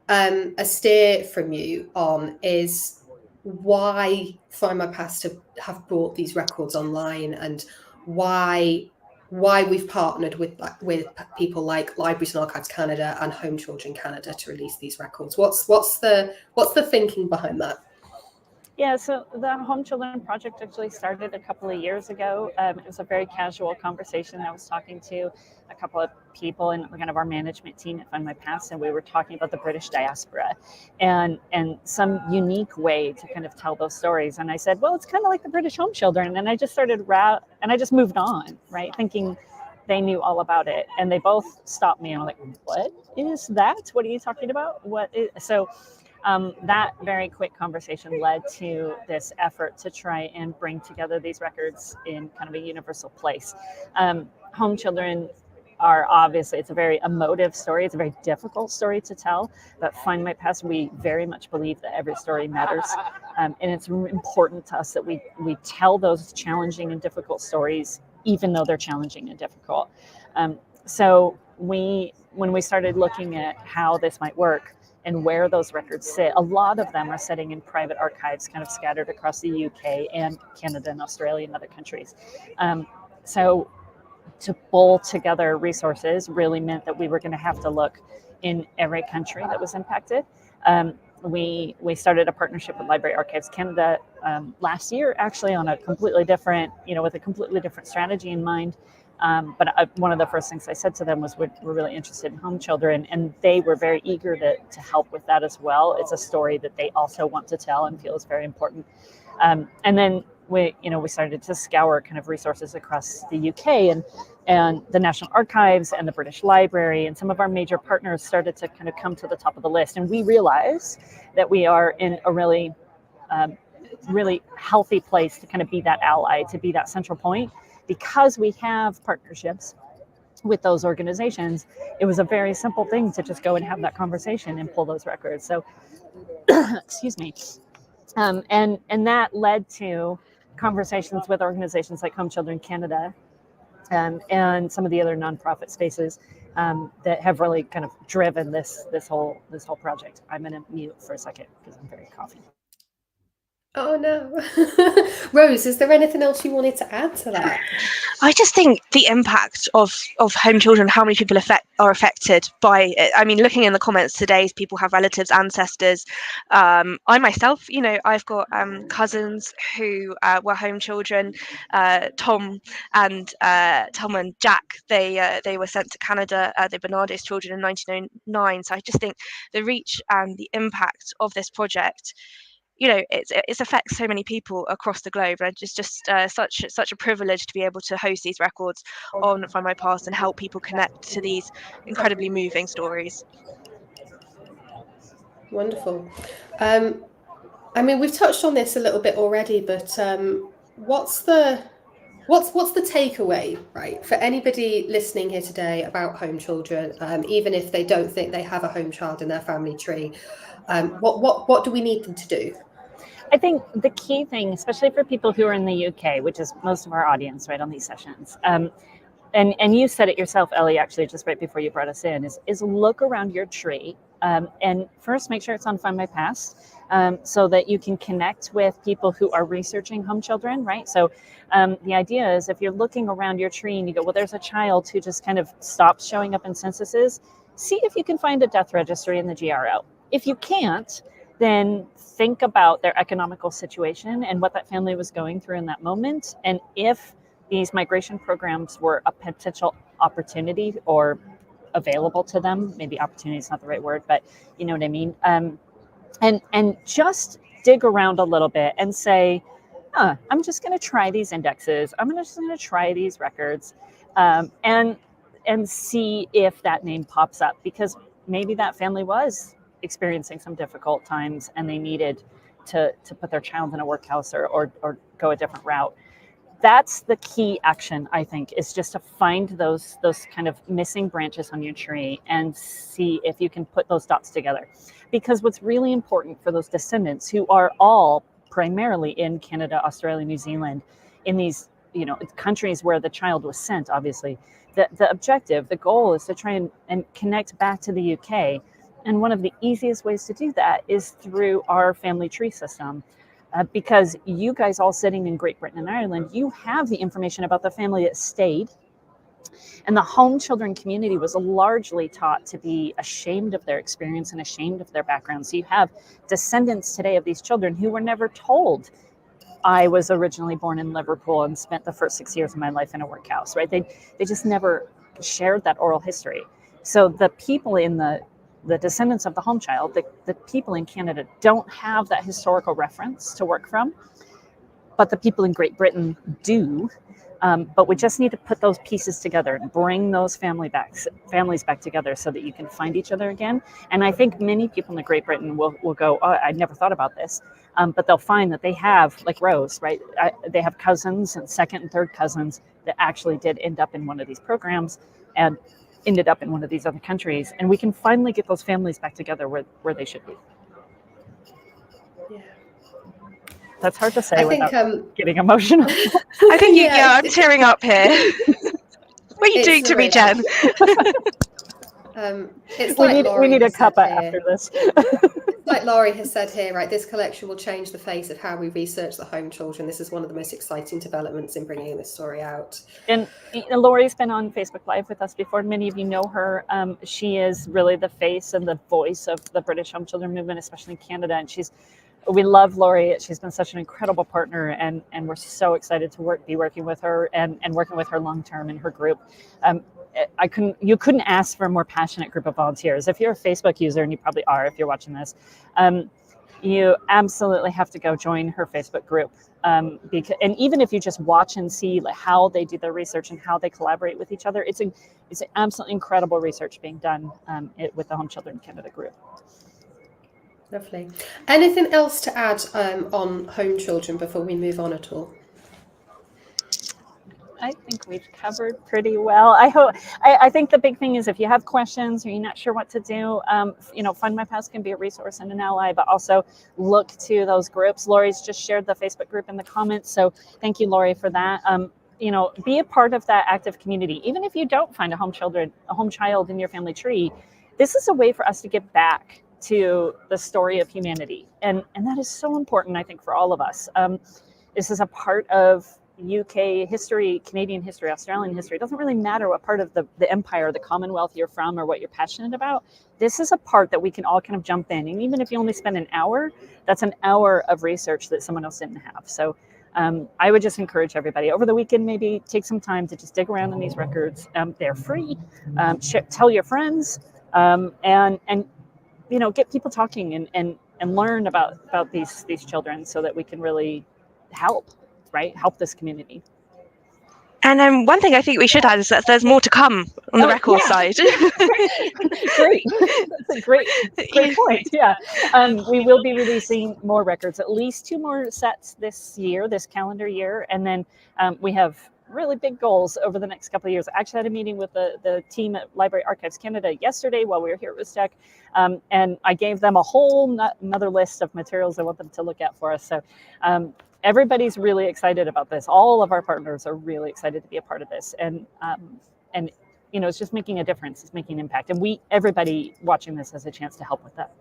a steer from you on is why Findmypast have brought these records online and why we've partnered with people like Libraries and Archives Canada and Home Children Canada to release these records. What's the thinking behind that? Yeah, so the Home Children Project actually started a couple of years ago. It was a very casual conversation. I was talking to a couple of people in kind of our management team at Findmypast, and we were talking about the British diaspora and some unique way to kind of tell those stories. And I said, well, it's kind of like the British home children. And I just and I just moved on, right, thinking they knew all about it. And they both stopped me and were like, what is that? What are you talking about? That very quick conversation led to this effort to try and bring together these records in kind of a universal place. Home children are obviously, it's a very emotive story. It's a very difficult story to tell, but Findmypast, we very much believe that every story matters. And it's important to us that we tell those challenging and difficult stories, even though they're challenging and difficult. So when we started looking at how this might work, and where those records sit, a lot of them are sitting in private archives kind of scattered across the UK and Canada and Australia and other countries. So to pull together resources really meant that we were going to have to look in every country that was impacted. We started a partnership with Library Archives Canada last year, actually on a completely different, with a completely different strategy in mind. But one of the first things I said to them was we're really interested in home children, and they were very eager to help with that as well. It's a story that they also want to tell and feel is very important. And then we started to scour kind of resources across the UK and the National Archives and the British Library, and some of our major partners started to kind of come to the top of the list. And we realized that we are in a really, really healthy place to kind of be that ally, to be that central point. Because we have partnerships with those organizations, it was a very simple thing to just go and have that conversation and pull those records. So, excuse me. And that led to conversations with organizations like Home Children Canada and some of the other nonprofit spaces that have really kind of driven this whole project. I'm going to mute for a second because I'm very coffee. Oh no. Rose, is there anything else you wanted to add to that? I just think the impact of home children, how many people are affected by it. I mean, looking in the comments today, people have relatives, ancestors. I myself, I've got cousins who were home children. Tom and Jack, they were sent to Canada. The Bernardo's children in 1909. So I just think the reach and the impact of this project, it affects so many people across the globe, and it's just such a privilege to be able to host these records on Findmypast and help people connect to these incredibly moving stories. Wonderful. I mean, we've touched on this a little bit already, but what's the takeaway, right, for anybody listening here today about home children, even if they don't think they have a home child in their family tree? What do we need them to do? I think the key thing, especially for people who are in the UK, which is most of our audience, right, on these sessions, and you said it yourself, Ellie, actually, just right before you brought us in, is look around your tree, and first make sure it's on Findmypast, so that you can connect with people who are researching home children, right? So the idea is, if you're looking around your tree and you go, well, there's a child who just kind of stops showing up in censuses, see if you can find a death registry in the GRO. If you can't, then think about their economical situation and what that family was going through in that moment. And if these migration programs were a potential opportunity or available to them, maybe opportunity is not the right word, but you know what I mean? And just dig around a little bit and say, I'm just going to try these indexes. I'm just going to try these records, and see if that name pops up, because maybe that family was experiencing some difficult times and they needed to put their child in a workhouse or go a different route. That's the key action, I think, is just to find those kind of missing branches on your tree and see if you can put those dots together. Because what's really important for those descendants, who are all primarily in Canada, Australia, New Zealand, in these countries where the child was sent, obviously, the objective, the goal is to try and connect back to the UK. And one of the easiest ways to do that is through our family tree system. Because you guys all sitting in Great Britain and Ireland, you have the information about the family that stayed. And the home children community was largely taught to be ashamed of their experience and ashamed of their background. So you have descendants today of these children who were never told, I was originally born in Liverpool and spent the first 6 years of my life in a workhouse, right? They just never shared that oral history. So the people in the descendants of the home child, the people in Canada don't have that historical reference to work from, but the people in Great Britain do. But we just need to put those pieces together and bring those families back together so that you can find each other again. And I think many people in Great Britain will go, oh, I never thought about this. But they'll find that they have, like Rose, right? They have cousins and second and third cousins that actually did end up in one of these programs and ended up in one of these other countries, and we can finally get those families back together where they should be. Yeah. That's hard to say without getting emotional. I think I'm tearing up here. What are you doing to me, Jen? It's like we need a cuppa after this. Like Laurie has said here, right, this collection will change the face of how we research the home children. This is one of the most exciting developments in bringing this story out. And Laurie's been on Facebook Live with us before. Many of you know her. She is really the face and the voice of the British home children movement, especially in Canada. And we love Laurie. She's been such an incredible partner, and we're so excited to be working with her and working with her long term in her group. You couldn't ask for a more passionate group of volunteers. If you're a Facebook user, and you probably are if you're watching this, you absolutely have to go join her Facebook group. And even if you just watch and see how they do their research and how they collaborate with each other, it's an absolutely incredible research being done with the Home Children Canada group. Lovely. Anything else to add on home children before we move on at all? I think we've covered pretty well. I think the big thing is, if you have questions or you're not sure what to do, Findmypast can be a resource and an ally, but also look to those groups. Laurie's just shared the Facebook group in the comments, so thank you, Laurie, for that. be a part of that active community. Even if you don't find a home child in your family tree, this is a way for us to give back to the story of humanity. And that is so important, I think, for all of us. This is a part of UK history, Canadian history, Australian history. It doesn't really matter what part of the empire, the Commonwealth you're from, or what you're passionate about. This is a part that we can all kind of jump in. And even if you only spend an hour, that's an hour of research that someone else didn't have. So I would just encourage everybody over the weekend, maybe take some time to just dig around in these records. They're free. Tell your friends, and get people talking and learn about these children, so that we can really help this community. And one thing I think we should add is that there's more to come on the record side. Great. That's a great point. Yeah. We will be releasing more records, at least 2 more sets this calendar year. And then we have really big goals over the next couple of years. I actually had a meeting with the team at Library Archives Canada yesterday while we were here at RootsTech. And I gave them a whole another list of materials I want them to look at for us. So everybody's really excited about this. All of our partners are really excited to be a part of this, and it's just making a difference. It's making an impact, and everybody watching this has a chance to help with that.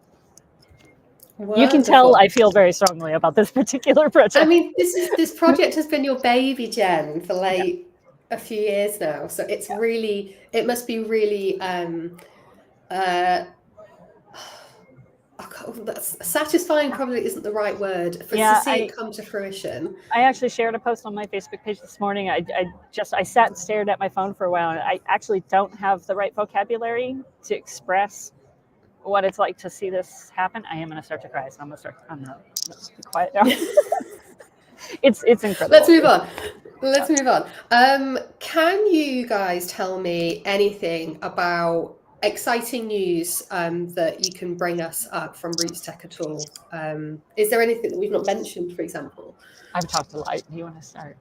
Wonderful. You can tell I feel very strongly about this particular project. I mean, this project has been your baby, Jen, for a few years now. So it's really, it must be really that's satisfying. Probably isn't the right word to see it come to fruition. I actually shared a post on my Facebook page this morning. I sat and stared at my phone for a while, and I actually don't have the right vocabulary to express what it's like to see this happen. I am going to start to cry, so I'm going to be quiet now. It's incredible. Let's move on. Can you guys tell me anything about exciting news that you can bring us up from RootsTech at all? Is there anything that we've not mentioned, for example? I've talked a lot. Do you want to start?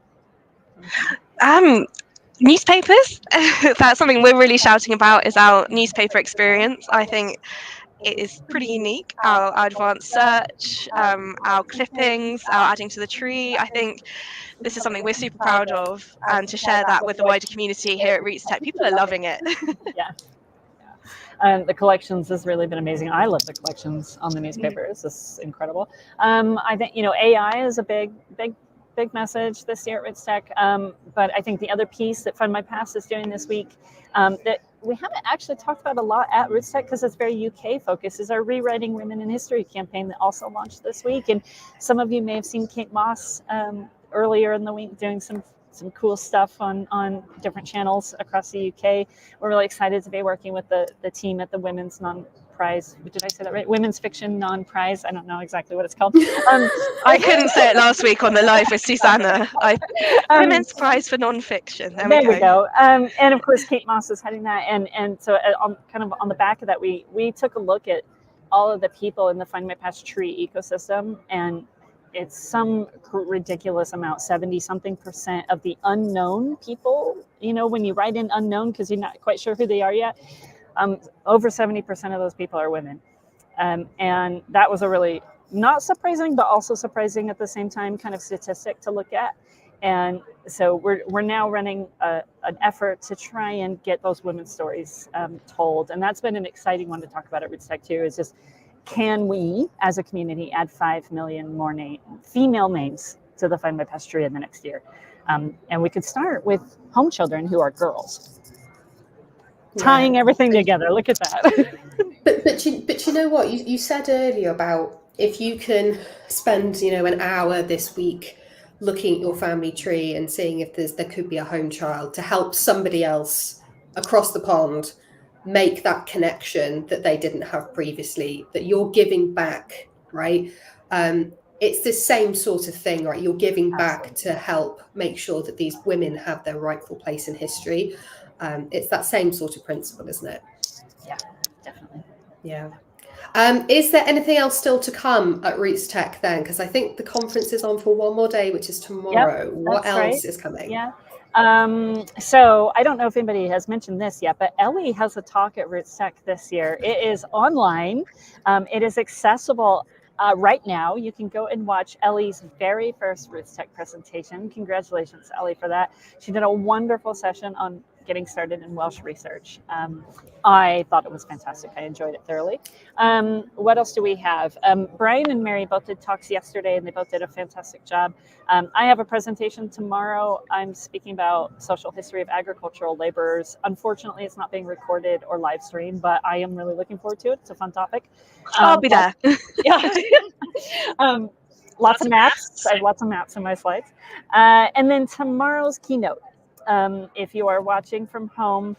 Newspapers. That's something we're really shouting about, is our newspaper experience. I think it is pretty unique. Our advanced search, our clippings, our adding to the tree. I think this is something we're super proud of, and to share that with the wider community here at RootsTech. People are loving it. Yeah. And the collections has really been amazing. I love the collections on the newspapers. It's incredible. I think, AI is a big message this year at RootsTech. But I think the other piece that Findmypast is doing this week that we haven't actually talked about a lot at RootsTech, because it's very UK focused, is our Rewriting Women in History campaign that also launched this week. And some of you may have seen Kate Moss earlier in the week doing some cool stuff on different channels across the UK. We're really excited to be working with the team at the Women's Non-Prize. Did I say that right? Women's Fiction Non-Prize. I don't know exactly what it's called. I couldn't say it last week on the live with Susanna. Women's Prize for Non-Fiction. There we go. And of course, Kate Moss is heading that. And so kind of on the back of that, we took a look at all of the people in the Findmypast tree ecosystem, and it's some ridiculous amount, 70-something% of the unknown people. When you write in unknown because you're not quite sure who they are yet, over 70% of those people are women. And that was a really not surprising, but also surprising at the same time kind of statistic to look at. And so we're now running an effort to try and get those women's stories told. And that's been an exciting one to talk about at RootsTech too, is just, can we, as a community, add 5 million more female names to the Findmypast tree in the next year? And we could start with home children who are girls. Tying everything together. Look at that. but you know what? You said earlier about if you can spend an hour this week looking at your family tree and seeing if there could be a home child to help somebody else across the pond make that connection that they didn't have previously, that you're giving back, right? It's the same sort of thing, right? You're giving back to help make sure that these women have their rightful place in history. It's that same sort of principle, isn't it? Yeah, definitely. Yeah. Is there anything else still to come at RootsTech then? Because I think the conference is on for one more day, which is tomorrow. Yep, what else is coming? Yeah. So I don't know if anybody has mentioned this yet, but Ellie has a talk at RootsTech this year. It is online. It is accessible right now, you can go and watch Ellie's very first RootsTech presentation. Congratulations, Ellie, for that. She did a wonderful session on getting started in Welsh research. I thought it was fantastic. I enjoyed it thoroughly. What else do we have? Brian and Mary both did talks yesterday, and they both did a fantastic job. I have a presentation tomorrow. I'm speaking about social history of agricultural laborers. Unfortunately, it's not being recorded or live streamed, but I am really looking forward to it. It's a fun topic. I'll be there. Yeah. Lots of maps. I have lots of maps in my slides. And then tomorrow's keynote. If you are watching from home,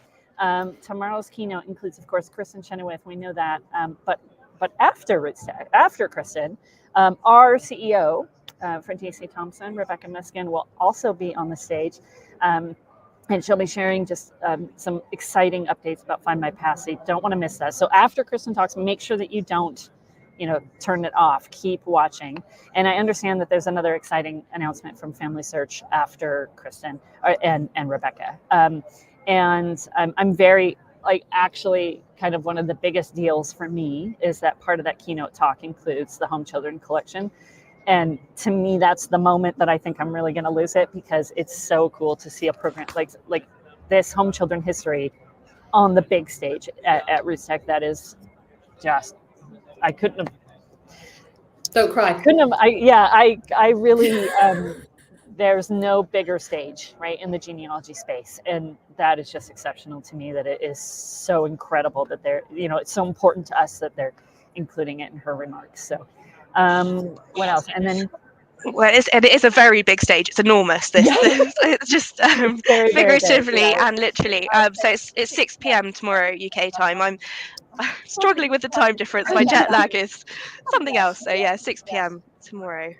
tomorrow's keynote includes, of course, Kristen Chenoweth. We know that. But after RootsTech, after Kristen, our CEO, Francie C. Thompson, Rebecca Miskin, will also be on the stage. And she'll be sharing just some exciting updates about Findmypast. So you don't want to miss that. So after Kristen talks, make sure that you don't, turn it off. Keep watching. And I understand that there's another exciting announcement from Family Search after Kristen and Rebecca. And I'm very, actually kind of one of the biggest deals for me is that part of that keynote talk includes the Home Children Collection. And to me, that's the moment that I think I'm really going to lose it, because it's so cool to see a program like this Home Children history on the big stage at RootsTech. That is just, I couldn't have. Don't cry. I really, there's no bigger stage, right, in the genealogy space. And that is just exceptional to me, that it is so incredible that they're, it's so important to us that they're including it in her remarks. So what else? And then, well, it is a very big stage. It's enormous. It's just very, figuratively very big, and literally. So it's 6 p.m. tomorrow UK time. I'm struggling with the time difference. My jet lag is something else. So yeah, 6 p.m. tomorrow.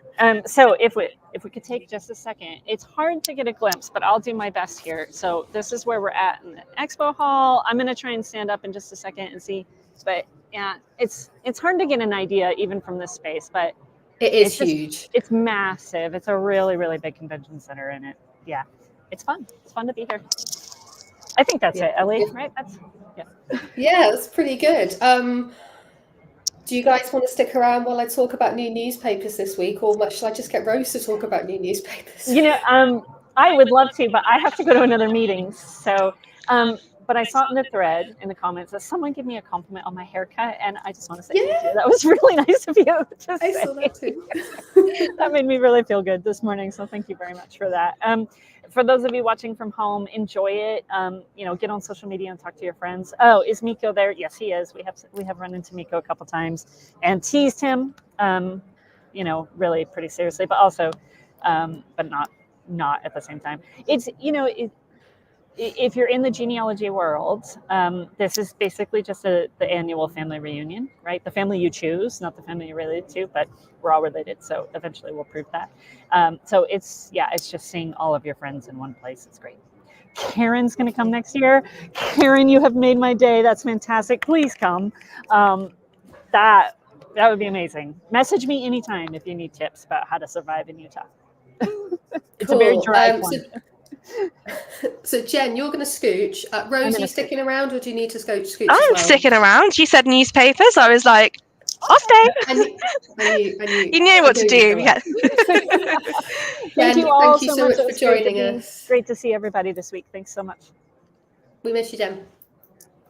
So if we could take just a second, it's hard to get a glimpse, but I'll do my best here. So this is where we're at in the expo hall. I'm going to try and stand up in just a second and see, but yeah, it's hard to get an idea even from this space, but It is huge. It's massive. It's a really, really big convention center, and it's fun. It's fun to be here. I think that's it, Ellie, right? Yeah, that's pretty good. Do you guys want to stick around while I talk about new newspapers this week, or shall I just get Rose to talk about new newspapers? I would love to, but I have to go to another meeting. So, but I saw in the thread in the comments that someone gave me a compliment on my haircut, and I just want to say thank you. That was really nice of you to say. I saw that too. That made me really feel good this morning. So thank you very much for that. For those of you watching from home, enjoy it. Get on social media and talk to your friends. Oh, is Miko there? Yes, he is. We have run into Miko a couple times and teased him. Really pretty seriously, but also, but not at the same time. It's if you're in the genealogy world, this is basically just the annual family reunion, right? The family you choose, not the family you're related to, but we're all related. So eventually we'll prove that. So it's just seeing all of your friends in one place. It's great. Karen's going to come next year. Karen, you have made my day. That's fantastic. Please come. That would be amazing. Message me anytime if you need tips about how to survive in Utah. It's cool. A very dry one. So Jen, you're going to scooch. Rose, are you sticking around, or do you need to scooch? I'm sticking around. You said newspapers. I was like, off day. You knew what to do. Yeah. Thank you all so much for joining us. Great to see everybody this week. Thanks so much. We miss you, Jen.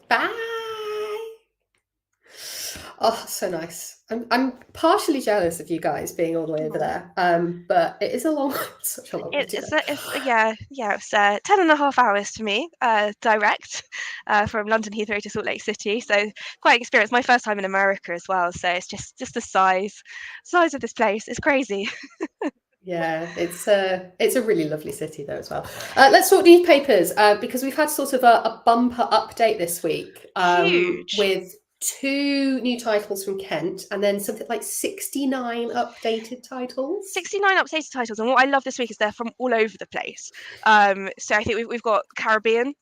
Bye. Oh, so nice. I'm partially jealous of you guys being all the way over there, but it is such a long way. It's 10.5 hours to me, direct, from London Heathrow to Salt Lake City. So quite an experience. My first time in America as well. So it's just the size of this place. It's crazy. Yeah, it's a really lovely city though as well. Let's talk newspapers because we've had sort of a bumper update this week. Huge. With 2 new titles from Kent, and then something like 69 updated titles. 69 updated titles, and what I love this week is they're from all over the place. So I think we've got Caribbean,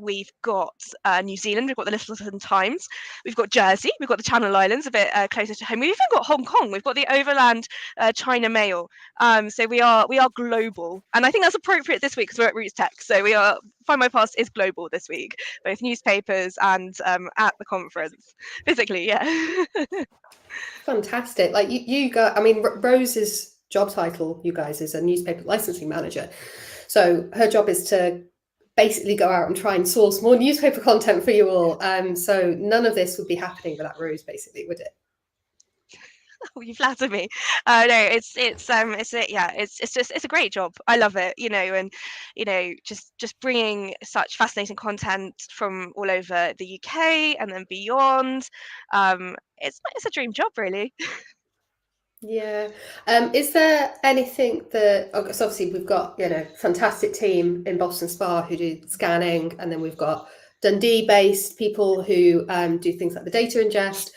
we've got New Zealand, we've got the Littleton Times, we've got Jersey, we've got the Channel Islands a bit closer to home. We've even got Hong Kong. We've got the Overland China Mail. So we are global, and I think that's appropriate this week because we're at RootsTech. So we are Findmypast is global this week, both newspapers and at the conference physically. Yeah. Fantastic. Like you guys, I mean, Rose's job title, you guys, is a newspaper licensing manager. So her job is to basically go out and try and source more newspaper content for you all. So none of this would be happening without Rose, basically, would it? Oh, you flatter me. No, it's a great job. I love it, and just bringing such fascinating content from all over the UK and then beyond. It's a dream job, really. Yeah. Is there anything that, so obviously we've got, fantastic team in Boston Spa who do scanning, and then we've got Dundee based people who do things like the data ingest.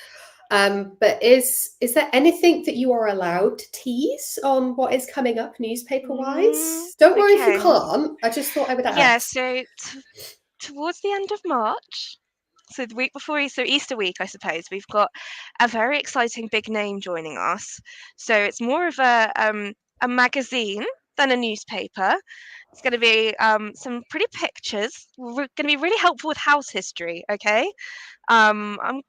But is there anything that you are allowed to tease on what is coming up newspaper wise? Don't worry if you can't. I just thought I would ask. Yeah, so towards the end of March, so the week before Easter week, I suppose, we've got a very exciting big name joining us. So it's more of a magazine than a newspaper. It's going to be some pretty pictures. We're going to be really helpful with house history. Okay, I'm gonna.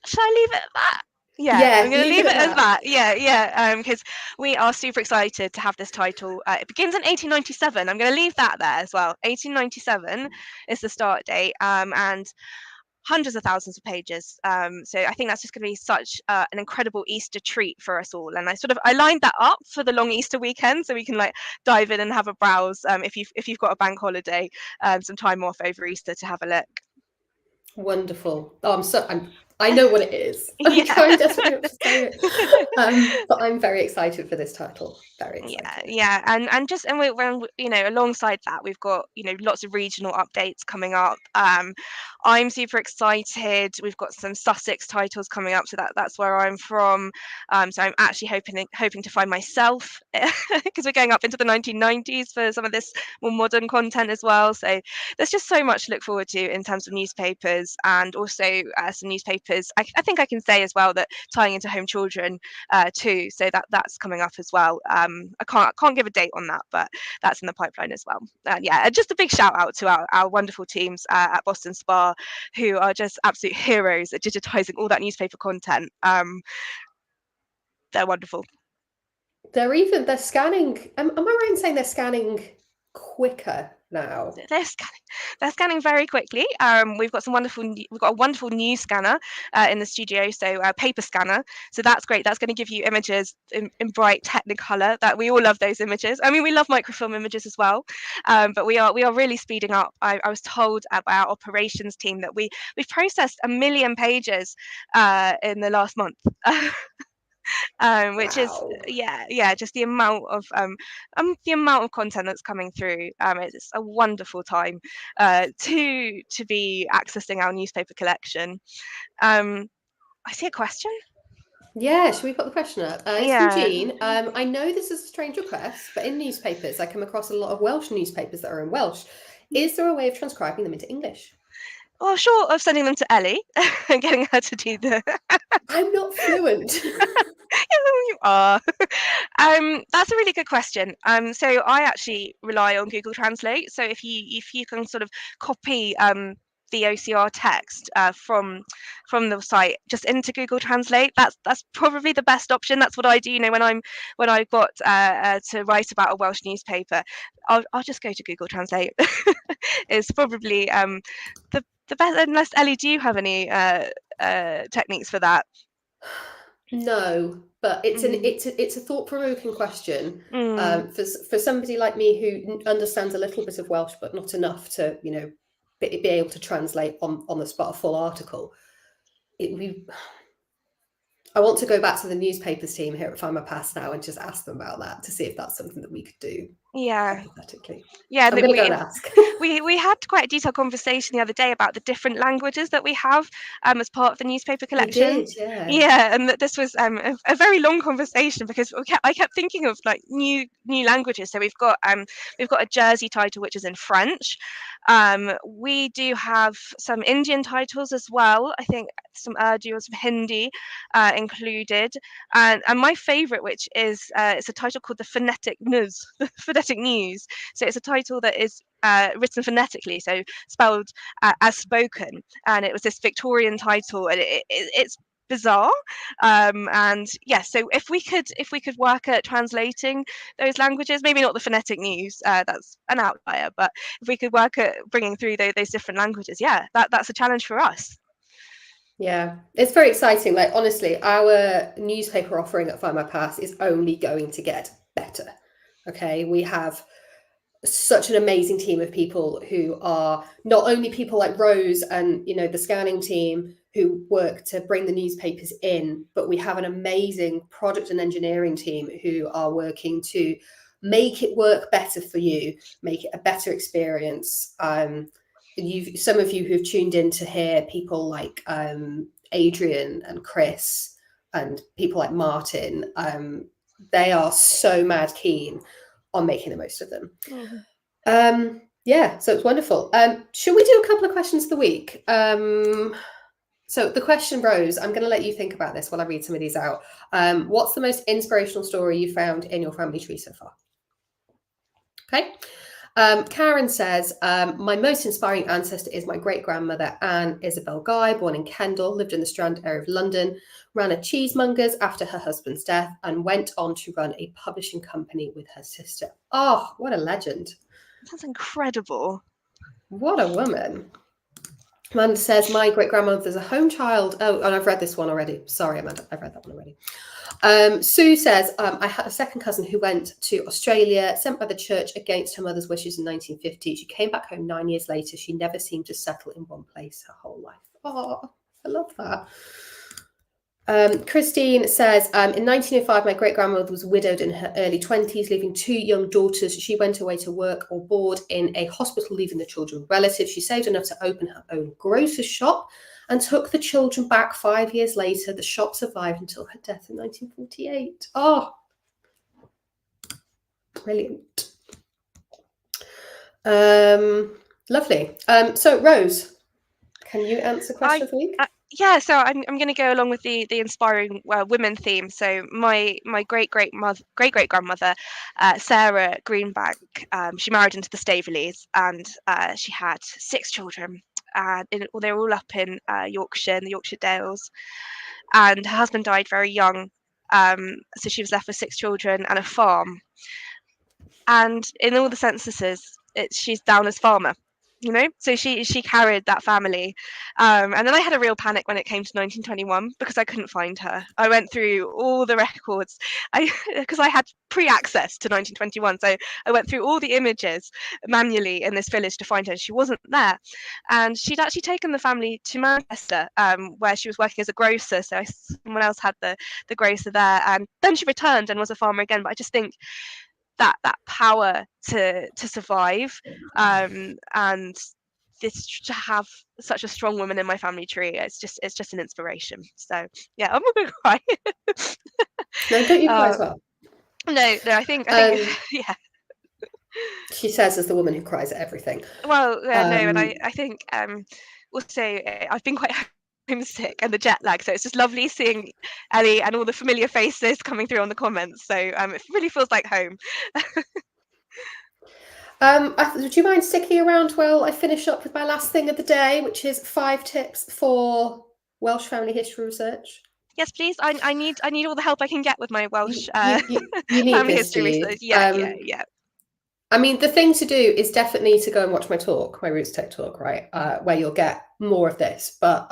Shall I leave it at that? Yeah, I'm going to leave it as that. Yeah. Because we are super excited to have this title. It begins in 1897. I'm going to leave that there as well. 1897 is the start date, and hundreds of thousands of pages. So I think that's just going to be such an incredible Easter treat for us all. And I lined that up for the long Easter weekend, so we can dive in and have a browse. If you've got a bank holiday, some time off over Easter to have a look. Wonderful. Oh, I know what it is. I'm trying desperately not to say it. But I'm very excited for this title. Very excited. Yeah. And we're alongside that, we've got, lots of regional updates coming up. I'm super excited. We've got some Sussex titles coming up, so that's where I'm from. So I'm actually hoping to find myself, because we're going up into the 1990s for some of this more modern content as well. So there's just so much to look forward to in terms of newspapers, and also some newspapers. I think I can say as well that tying into home children too. So that's coming up as well. I can't give a date on that, but that's in the pipeline as well. Just a big shout out to our wonderful teams at Boston Spa, who are just absolute heroes at digitizing all that newspaper content. They're wonderful. They're scanning. Am I right in saying they're scanning quicker now? They're scanning very quickly. We've got a wonderful new scanner in the studio, so a paper scanner. So that's great. That's going to give you images in bright Technicolor. That we all love those images. I mean, we love microfilm images as well, but we are really speeding up. I was told by our operations team that we've processed 1 million pages in the last month. Which is just the amount of content that's coming through. It's a wonderful time to be accessing our newspaper collection. I see a question. Yeah, should we put the question up? It's from Jean. I know this is a strange request, but in newspapers I come across a lot of Welsh newspapers that are in Welsh. Is there a way of transcribing them into English? Well, short of sending them to Ellie and getting her to do the I'm not fluent. You are. That's a really good question. So I actually rely on Google Translate. So if you can sort of copy the OCR text from the site just into Google Translate, that's probably the best option. That's what I do. When I've got to write about a Welsh newspaper, I'll just go to Google Translate. It's probably the best. Unless Ellie, do you have any techniques for that? No, but it's a thought-provoking question for somebody like me who understands a little bit of Welsh but not enough to be able to translate on the spot a full article. I want to go back to the newspapers team here at Findmypast now and just ask them about that to see if that's something that we could do. Yeah. Hypothetically. Yeah, I'm going to go and ask. we had quite a detailed conversation the other day about the different languages that we have as part of the newspaper collection. We did, yeah. Yeah, and this was a very long conversation because I kept thinking of new languages. So we've got a Jersey title which is in French. We do have some Indian titles as well. I think some Urdu or some Hindi included, and my favourite, which is it's a title called the Phonetic News. So it's a title that is written phonetically, so spelled as spoken, and it was this Victorian title, and it's bizarre. And yeah, so if we could work at translating those languages, maybe not the phonetic news, that's an outlier, but if we could work at bringing through those different languages, yeah, that's a challenge for us. Yeah, it's very exciting. Like, honestly, our newspaper offering at Findmypast is only going to get better. Okay, we have such an amazing team of people who are not only people like Rose and, you know, the scanning team who work to bring the newspapers in, but we have an amazing product and engineering team who are working to make it work better for you, make it a better experience. Some of you who've tuned in to hear people like Adrian and Chris and people like Martin, they are so mad keen on making the most of them. Mm-hmm. Yeah, so it's wonderful. Should we do a couple of questions of the week? So the question, Rose, I'm going to let you think about this while I read some of these out. What's the most inspirational story you found in your family tree so far? Okay. Karen says, my most inspiring ancestor is my great-grandmother, Anne Isabel Guy, born in Kendal, lived in the Strand area of London, ran a cheesemongers after her husband's death, and went on to run a publishing company with her sister. Oh, what a legend. That's incredible. What a woman. Amanda says, my great-grandmother's a home child. Oh, and I've read this one already. Sorry, Amanda, I've read that one already. Sue says, I had a second cousin who went to Australia, sent by the church against her mother's wishes in 1950. She came back home 9 years later. She never seemed to settle in one place her whole life. Oh, I love that. Christine says, in 1905, my great-grandmother was widowed in her early 20s, leaving 2 young daughters. She went away to work or board in a hospital, leaving the children with relatives. She saved enough to open her own grocer's shop and took the children back 5 years later. The shop survived until her death in 1948. Oh, brilliant. Lovely. So, Rose, can you answer question of the week? Yeah, so I'm going to go along with the inspiring women theme. So my great grandmother, Sarah Greenbank, she married into the Stavelys, and she had 6 children. They were all up in Yorkshire, in the Yorkshire Dales, and her husband died very young. So she was left with 6 children and a farm. And in all the censuses, she's down as farmer. You know, so she carried that family, and then I had a real panic when it came to 1921 because I couldn't find her. I went through all the records, because I had pre-access to 1921, so I went through all the images manually in this village to find her. She wasn't there, and she'd actually taken the family to Manchester, where she was working as a grocer. So someone else had the grocer there, and then she returned and was a farmer again. But I just think that power to survive, and this, to have such a strong woman in my family tree, it's just an inspiration. So yeah, I'm not gonna cry. No, don't you cry as well? No, I think yeah. She says as the woman who cries at everything. Well, no, and I think also I've been quite homesick and the jet lag, so it's just lovely seeing Ellie and all the familiar faces coming through on the comments. So it really feels like home. Would you mind sticking around while I finish up with my last thing of the day, which is 5 tips for Welsh family history research? Yes, please. I need all the help I can get with my Welsh you need family this, history research. Yeah. I mean, the thing to do is definitely to go and watch my talk, my RootsTech talk, right? Where you'll get more of this. But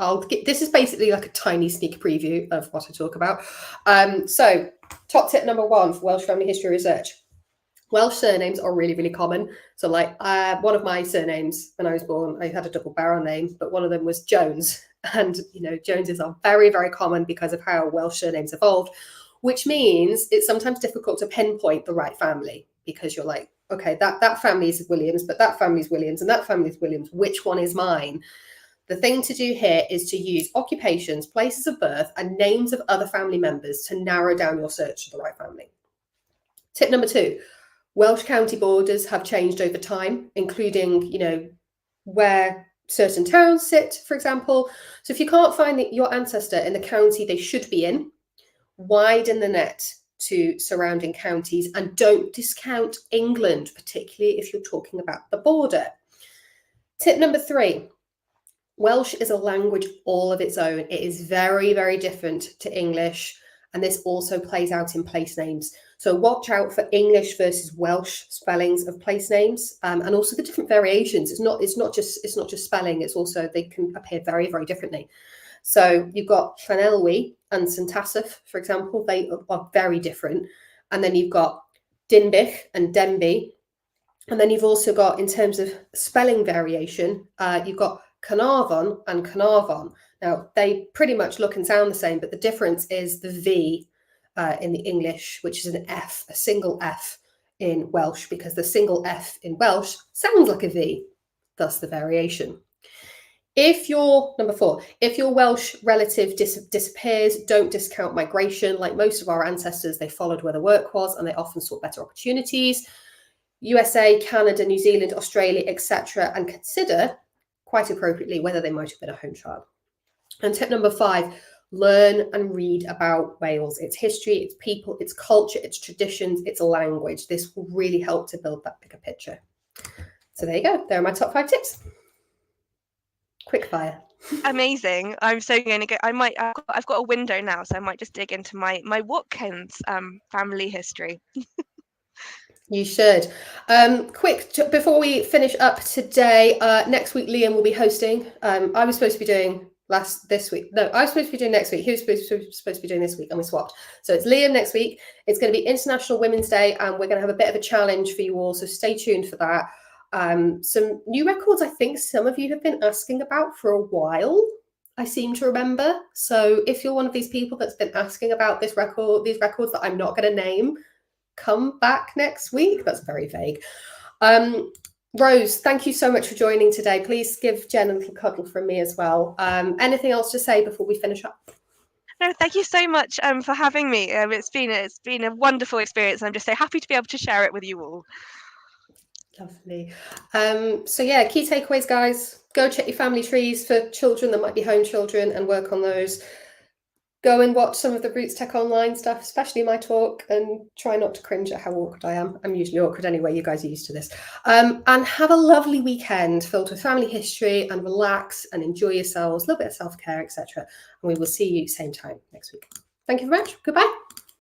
this is basically like a tiny sneak preview of what I talk about. So top tip number 1 for Welsh family history research. Welsh surnames are really, really common. So like one of my surnames when I was born, I had a double barrel name, but one of them was Jones. And, you know, Joneses are very, very common because of how Welsh surnames evolved, which means it's sometimes difficult to pinpoint the right family because you're like, okay, that family is Williams, but that family's Williams and that family's Williams. Which one is mine? The thing to do here is to use occupations, places of birth, and names of other family members to narrow down your search to the right family. Tip number 2, Welsh county borders have changed over time, including, you know, where certain towns sit, for example. So if you can't find your ancestor in the county they should be in, widen the net. to surrounding counties, and don't discount England, particularly if you're talking about the border. Tip number 3, Welsh is a language all of its own. It is very, very different to English, and this also plays out in place names. So watch out for English versus Welsh spellings of place names, and also the different variations. It's not just spelling. It's also they can appear very, very differently. So you've got Llanelwy and St Asaph, for example. They are very different. And then you've got Dinbych and Denbigh. And then you've also got, in terms of spelling variation, you've got Carnarvon and Carnarvon. Now, they pretty much look and sound the same, but the difference is the V in the English, which is an F, a single F in Welsh, because the single F in Welsh sounds like a V, thus the variation. If your, number 4, if your Welsh relative disappears, don't discount migration. Like most of our ancestors, they followed where the work was, and they often sought better opportunities. USA, Canada, New Zealand, Australia, etc., and consider, quite appropriately, whether they might have been a home child. And tip number 5, learn and read about Wales, its history, its people, its culture, its traditions, its language. This will really help to build that bigger picture. So there you go. There are my top 5 tips. Quick fire. Amazing. I'm so going to go. I've got a window now, so I might just dig into my Watkins family history. You should. Quick, before we finish up today, next week Liam will be hosting. I was supposed to be doing this week. No, I was supposed to be doing next week. He was supposed to be doing this week, and we swapped. So it's Liam next week. It's going to be International Women's Day, and we're going to have a bit of a challenge for you all, so stay tuned for that. Some new records I think some of you have been asking about for a while, I seem to remember. So if you're one of these people that's been asking about these records that I'm not going to name, come back next week. That's very vague. Rose, thank you so much for joining today. Please give Jen a little cuddle from me as well. Anything else to say before we finish up? No, thank you so much for having me. It's been a wonderful experience, and I'm just so happy to be able to share it with you all. Lovely. So yeah, key takeaways, guys. Go check your family trees for children that might be home children and work on those. Go and watch some of the RootsTech online stuff, especially my talk, and try not to cringe at how awkward I am. I'm usually awkward anyway. You guys are used to this. And have a lovely weekend filled with family history, and relax and enjoy yourselves, a little bit of self-care, etc. And we will see you same time next week. Thank you very much. Goodbye.